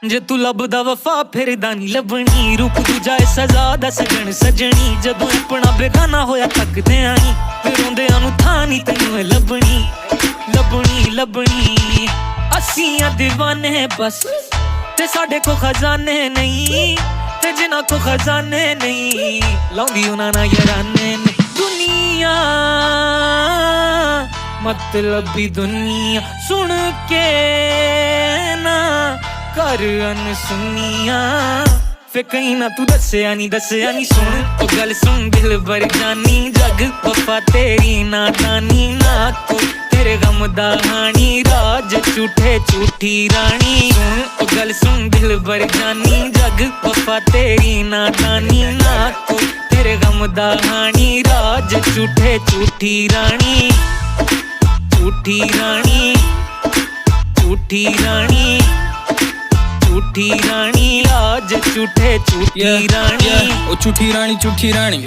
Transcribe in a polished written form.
जे तू लभदा वफा फिरदा नी लभनी रूप दूजा सजा दा सजन सजनी जदों अपना बेगाना होया थकदे आई फिर रोंदियां नू थां नी तैनूं लभनी लभनी लभनी असीं दीवाने बस ते साडे को खजाने नहीं ते जिन्हां को खजाने नहीं लाउंदी उन्हां नाल याराने ने दुनिया मतलबी दुनिया सुन के ना कर अनसुनिया फिर कहीं ना तू दस्या नी सुन ओ गल सुन दिल भर जानी जग वफा तेरी नादानी ना को तेरे गम दा हानी राज झूठे झूठी रानी सुन ओ गल सुन दिल भर जानी जग वफा तेरी नादानी ना को तेरे गम दा हानी राज झूठे झूठी रानी झूठी रानी झूठी रानी झूठी रानी आज झूठे झूठी रानी ओ झूठी रानी